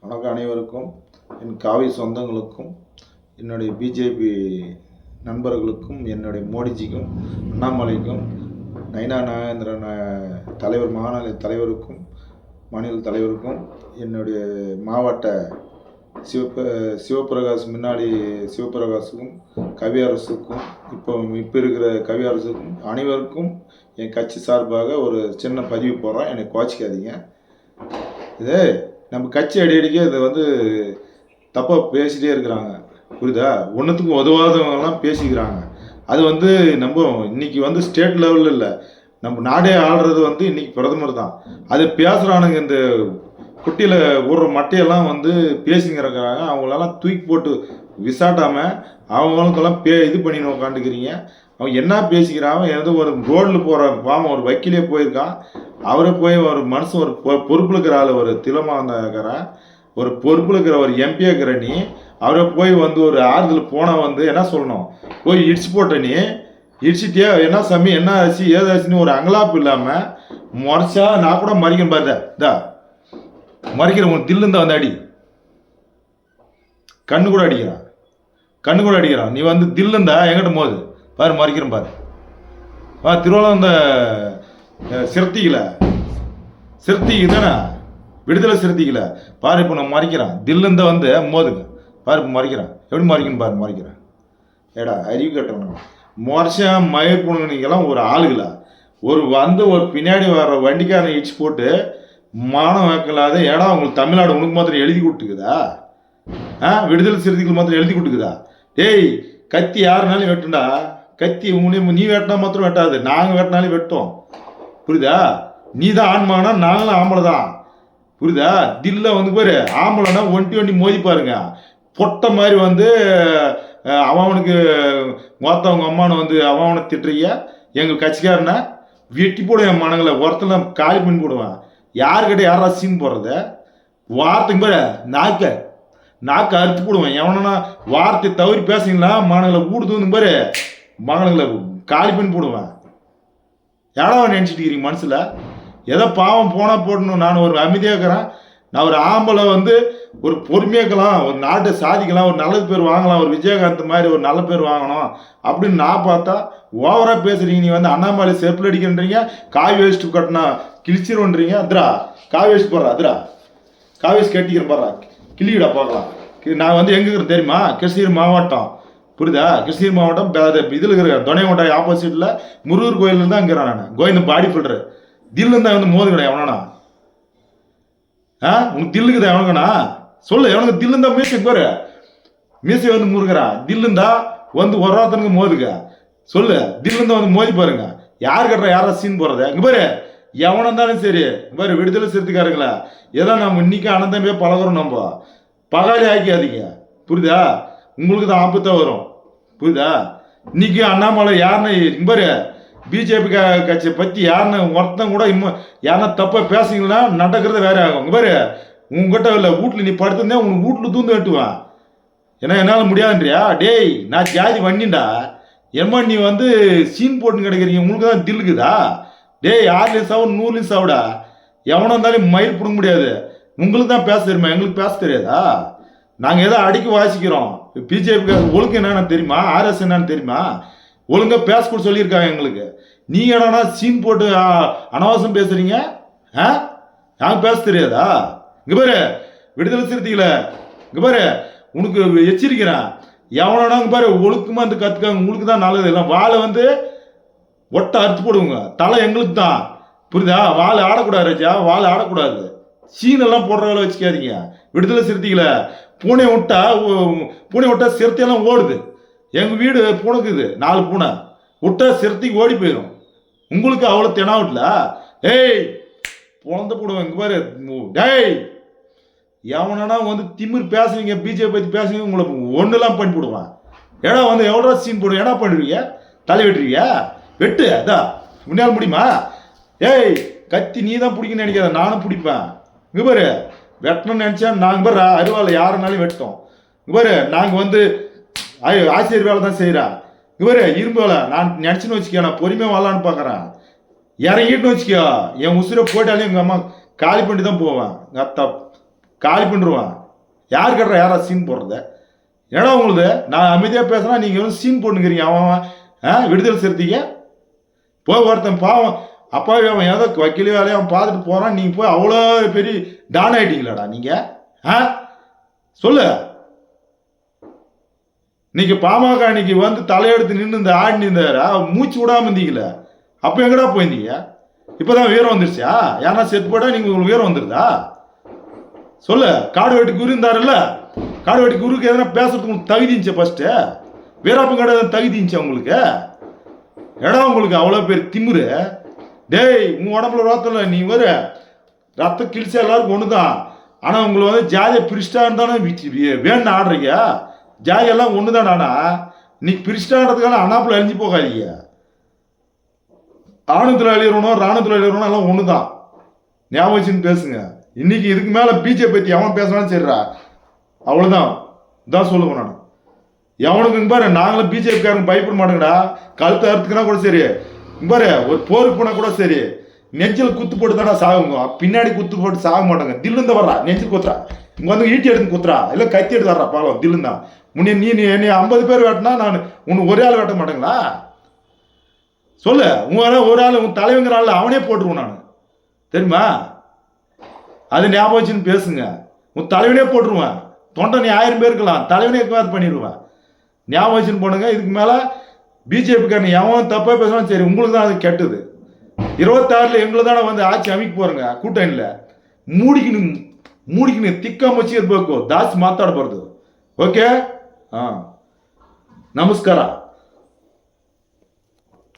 வணக்கம் அனைவருக்கும், என் காவி சொந்தங்களுக்கும், என்னுடைய பிஜேபி நண்பர்களுக்கும், என்னுடைய மோடிஜிக்கும், அண்ணாமலைக்கும், நைனா நாகேந்திரன் தலைவர், மாநில தலைவருக்கும், மாநில தலைவருக்கும், என்னுடைய மாவட்ட சிவபிரகாஷ், முன்னாடி சிவபிரகாஷுக்கும், கவியரசுக்கும், இப்போ இருக்கிற கவியரசுக்கும், அனைவருக்கும் என் கட்சி சார்பாக ஒரு சின்ன பதிவு போடுறோம். என்னை கோச்சிக்காதீங்க. இது நம்ம கட்சி அடிக்கடிக்கு இதை தப்பாக பேசிகிட்டே இருக்கிறாங்க, புரியுதா? ஒன்றுத்துக்கும் உதவாதவங்கலாம் பேசிக்கிறாங்க. அது நம்ம இன்னைக்கு ஸ்டேட் லெவலில் இல்லை, நம்ம நாடே ஆள்றது இன்னைக்கு பிரதமர் தான். அதை பேசுகிறானுங்க. இந்த குட்டியில் ஒரு மட்டையெல்லாம் பேசிங்கிறக்கிறாங்க. அவங்களெல்லாம் தூக்கி போட்டு விசாட்டாமல் அவங்களுக்கெல்லாம் இது பண்ணின்னு உட்காந்துக்கிறீங்க. அவன் என்ன பேசிக்கிறான்? ஏதோ ஒரு ரோடில் போகிற பாவம் ஒரு வக்கீலே போயிருக்கான். அவரை போய் ஒரு மனுஷன், ஒரு பொறுப்பில் இருக்கிற ஆள், ஒரு திலமாந்தாக்கிறேன், ஒரு பொறுப்பில் இருக்கிற ஒரு எம்பி இருக்கிற நீ, அவரை போய் ஒரு ஆறுதல் போனால் என்ன சொல்லணும்? போய் இடிச்சு போட்ட நீ, இடிச்சிட்டே என்ன சாமி, என்ன ஆச்சு, ஏதாச்சுன்னு ஒரு அங்கலாப்பு இல்லாமல் முறைச்சா நான் கூட மறிக்கிறேன். பார்த்தா மறிக்கிறேன். உன் தில்லுந்தா அடி, கண்ணு கூட அடிக்கிறான். நீ தில்லுந்தா எங்கிட்ட போது பாரு, மறிக்கிறேன் பாரு. திருவள்ளம் இந்த சிறுத்திக்கு தானே, விடுதலை சிறுத்திக்கல பாரு. இப்போ நான் மறிக்கிறான். தில்லுந்த மோதுங்க பாரு. இப்போ மறிக்கிறான். எப்படி மறிக்கணும் பாரு, மறிக்கிறேன். ஏடா அறிவு கட்டணும். மொரசம் மயிர் பொண்ணுங்கெல்லாம் ஒரு ஆளுகளா? ஒரு பின்னாடி வர்ற வண்டிக்காரனை இடிச்சு போட்டு மானம் வைக்கலாத. ஏடா உங்களுக்கு தமிழ்நாடு உனக்கு மாத்திரம் எழுதி கொடுத்துக்குதா? விடுதலை சிறுத்தைகள் மாத்திரம் எழுதி கொடுத்துக்குதா? டேய், கத்தி யாருனாலும் வெட்டுண்டா. கத்தி நீ வெட்டினா மாத்திரம் வெட்டாது, நாங்கள் வெட்டினாலும் வெட்டோம், புரியுதா? நீ தான் ஆண்மானா, நாங்களும் ஆம்பளை தான், புரியுதா? தில்ல பாரு, ஆம்பளைனா ஒண்டி மோதி பாருங்க. பொட்டை மாதிரி அவனுக்கு மொத்தவங்க அம்மானு அவனை திட்டுறீங்க. எங்கள் கட்சிக்காரனை வெட்டி போடுவேன். என் மனங்களை ஒருத்தெல்லாம் காலி பண்ணி போடுவேன். யாருக்கிட்ட யாரா சீன் போடுறத வார்த்தைக்கு பாரு, நாக்கு அறுத்து போடுவேன். எவனா வார்த்தை தவறி பேசுங்களா, மனங்களை ஊடுதுன்னு பாரு, மகனுங்களை காலி பண்ணி போடுவேன். ஏடாவ நினச்சிட்டு இருக்கிறீங்க மனசில்? எதோ பாவம் போனால் போடணும். நான் ஒரு அமைதியாக இருக்கிறேன். நான் ஒரு ஆம்பளை ஒரு பொறுமையாக்கலாம், ஒரு நாட்டை சாதிக்கலாம், ஒரு நல்ல பேர் வாங்கலாம், ஒரு விஜயகாந்த் மாதிரி ஒரு நல்ல பேர் வாங்கணும் அப்படின்னு நான் பார்த்தா ஓவராக பேசுகிறீங்க. நீ அண்ணாமலை செருப்பில் அடிக்கிறீங்க, காய் வேஸ்ட்டு கட்டினா கிழிச்சிருன்றீங்க. அதிரா காய் வேஸ்ட் போடுறா, அதிரா காய் வேஸ்ட் கட்டிக்கிறேன் பாடுறா, கிளியிடா பார்க்கலாம். நான் எங்கே இருக்கிறேன் தெரியுமா? கிருஷ்ணகிரி மாவட்டம், புரியுதா? கிருஷ்ணகிரி மாவட்டம் இதில் இருக்கிற துணைக்கோட்டை ஆப்போசிட்டில் முருகர் கோயிலில் தான் இருக்கிறேன் நான். கோயிந்த பாடி பில்டரு தில்லுன்னு தான் மோது கிடையாது. எவனா உனக்கு தில்லுக்குதா? எவனுக்குண்ணா சொல்லு. எவனுக்கு தில்லுந்தா மீசை பாரு, மீசை முருகிறா. தில்லுந்தா ஒருத்தனுக்கு மோதுக்க சொல்லு. தில்லுந்தா மோதி பாருங்க. யார் கட்டுற, யாரா சீன் போடுறத? இங்கே பாரு, எவனா இருந்தாலும் சரி பாரு, விடுதலை சிறுத்தைக்காரங்களா ஏதோ நம்ம இன்னைக்கு அனந்தமே பழகிறோம். நம்ம பகாலி ஆக்கியாதீங்க, புரியுதா? உங்களுக்கு தான் ஆபத்தாக வரும், புரியுதா? இன்னைக்கு அண்ணாமலை யாருன்னு பாரு, பிஜேபி கட்சியை பற்றி யாருன்னு ஒருத்தன் கூட யாருன்னா தப்பாக பேசுங்கன்னா நடக்கிறது வேற ஆகும். இங்கே பாரு, உங்ககிட்ட இல்லை வீட்டில் நீ படுத்துருந்தே உனக்கு வீட்டில் தூந்து வெட்டுவேன். ஏன்னா என்னால் முடியாதுன்றியா? டேய், நான் ஜாதி வண்டிண்டா. ஏமா நீ சீன் போட்டுன்னு கிடைக்கிறீங்க, உங்களுக்கு தான் தில்லுக்குதா? டேய், 6 சாவு 100 சாவுடா. எவனா இருந்தாலும் மயில் பிடுங்க முடியாது. உங்களுக்கு தான் பேச தெரியுமா? எங்களுக்கு பேச தெரியாதா? நாங்கள் ஏதோ அடிக்க வாசிக்கிறோம். பிஜேபி ஒழுங்கு என்னன்னு தெரியுமா? ஆர்எஸ் என்னன்னு தெரியுமா? ஒழுங்கா பேச கூட சொல்லியிருக்காங்க எங்களுக்கு. நீ என்னன்னா சீன் போட்டு அனாவசியம் பேசுறீங்க. நாங்க பேச தெரியாதா? இங்க பாரு, விடுதலை சிறுத்தைகளை இங்க பாரு, உனக்கு எச்சரிக்கிறேன். எவனா பாரு, ஒழுக்கமா கத்துக்காங்க. உங்களுக்கு தான் நல்லது. எல்லாம் வாழை ஒட்ட அறுத்து போடுவோங்க. தலை எங்களுக்கு தான், புரியுதா? வாழை ஆடக்கூடாது ராஜா, வாழை ஆடக்கூடாது. சீனெல்லாம் போடுற வேலை வச்சுக்காதீங்க. விடுதலை சிறுத்தைகளை பூனை விட்டா சிறுத்தையெல்லாம் ஓடுது. எங்கள் வீடு பூனைக்குது, 4 பூனை விட்டா சிறுத்தைக்கு ஓடி போயிடும். உங்களுக்கு அவ்வளோ தெனாவட்டில்? ஏய், பிறந்த போடுவேன். இங்கே பாரு, டேய், எவனா திமிர் பேசுவீங்க, பிஜேபி பற்றி பேசுவீங்க, உங்களை ஒன்றுலாம் பண்ணி போடுவான். ஏடா எவ்வளோ சீன் போடுவேன், என்ன பண்ணுவீங்க? தலை வெட்டுறீங்க, வெட்டு. அதான் முன்னால் முடியுமா? ஏய், கத்தி நீ தான் பிடிக்கணும்னு நினைக்காத, நானும் பிடிப்பேன். இங்கே பாரு, வெட்டணும்னு நினச்சா நாங்கள் பாரு அருவாள் யாருனாலும் வெட்டோம். இங்கே பாரு, நாங்கள் ஆசிரியர் வேலை தான் செய்கிறா. இங்கே பாரு, இரும்பு வேலை நான் நினச்சின்னு வச்சுக்கோ, நான் பொறுமையாக வரலான்னு பார்க்குறேன். இறங்கிட்டுன்னு வச்சுக்கோ, என் உசுரை போட்டாலே எங்கள் அம்மா காலி பண்ணி தான் போவேன். எங்கள் அத்தா காலி பண்ணிடுவான். யார் கட்டுற யாரா சீன் போடுறத? ஏன்னா உங்களுக்கு நான் அமைதியாக பேசுனா நீங்கள் வந்து சீன் போட்டுக்கிறீங்க. அவன் விடுதலை சிறுத்தைக்கு போய் ஒருத்தன் பாவம் அப்பாவே அவன் ஏதோ வக்கீல் வேலையை அவன் பார்த்துட்டு போகிறான். நீங்கள் போய் அவ்வளோ பெரிய டான் ஆகிட்டீங்களாடா நீங்கள்? சொல்லு. இன்னைக்கு பாமக இன்னைக்கு வந்து தலையெடுத்து நின்று இந்த ஆடி இந்த மூச்சு விடாம இருந்தீங்களே, அப்போ எங்கடா போயிருந்தீங்க? இப்போதான் வீரம் வந்துருச்சா? யாரா செத்து போட்டா நீங்க உங்களுக்கு வீரம் வந்துருதா? சொல்லு. காடு வெட்டி குரு இருந்தாருல்ல, காடு வெட்டி குருக்கு எதனா பேசுறதுக்கு உங்களுக்கு தகுதி இருந்துச்சு? ஃபர்ஸ்ட் வீராப்பன் கடை தகுதி இருந்துச்சு உங்களுக்கு? இடம் உங்களுக்கு அவ்வளோ பேர் திமுரு. டேய் உன் உடம்புல ரோத்தல நீ வர ரத்த கிழிச்சா எல்லாருக்கும் ஒன்று தான். ஆனால் உங்களை வந்து ஜாதியை பிரிஸ்டா இருந்தானே வேணும்னு ஆடுறீங்க. ஜாதியெல்லாம் ஒன்று தானா? இன்னைக்கு பிரிஸ்டான்றதுக்கான அனாப்பில் அழிஞ்சு போகாதீங்க. ஆணத்தில் அழியறணும் ராணுவத்தில் அழியறணும் எல்லாம் ஒன்று தான். ஞாபகம் வச்சுன்னு பேசுங்க. இன்னைக்கு இதுக்கு மேலே பிஜேபி பற்றி எவன் பேசினாலும் சரிடா, அவ்வளோதான். இதான் சொல்லுவேன் நான். எவனுக்கு பாரு நாங்களும் பிஜேபிக்காரங்க பயப்பட மாட்டேங்கடா. கழுத்து அறுத்துக்குனா கூட சரி, பாரு ஒரு போருக்கு போனால் கூட சரி, நெஞ்சில் குத்து போட்டு தானே சாகுங்க. பின்னாடி குத்து போட்டு சாக மாட்டாங்க. தில்லுந்த வர்றா நெஞ்சில் குத்துறா, இங்கே வந்து ஈட்டி எடுத்து குத்துறா, இல்லை கத்தி எடுத்து வர்றா பாலம் தில்லுந்தான். முன்னே நீ என்னை 50 பேர் வெட்டினா நான் உனக்கு ஒரே ஆள் வெட்ட மாட்டேங்களா? சொல்லு. உங்க ஒரு ஆள் உன் தலைவங்கிற ஆள் அவனே போட்டுருவோம் நான், தெரியுமா? அது ஞாபகம் வச்சுன்னு பேசுங்க. உன் தலைவனே போட்டுருவேன். தொண்டை நீ 1000 பேர் இருக்கலாம், தலைவனே பண்ணிடுவேன். ஞாபகம் வச்சுன்னு போனுங்க. இதுக்கு மேலே பிஜேபிக்காரன் எவன் தப்பாக பேசுவான் சரி, உங்களுக்கு தான் அது கெட்டது. 26 எங்களை தானே வந்து ஆட்சி அமைக்க போறங்க கூட்டணியில். ಮೂಡಿಗೆ ತಿಕ್ಕ ಮುಚ್ಚಿ ಇರಬೇಕು, ದಾಸಿ ಮಾತಾಡಬಾರ್ದು. ಓಕೆ. ನಮಸ್ಕಾರ.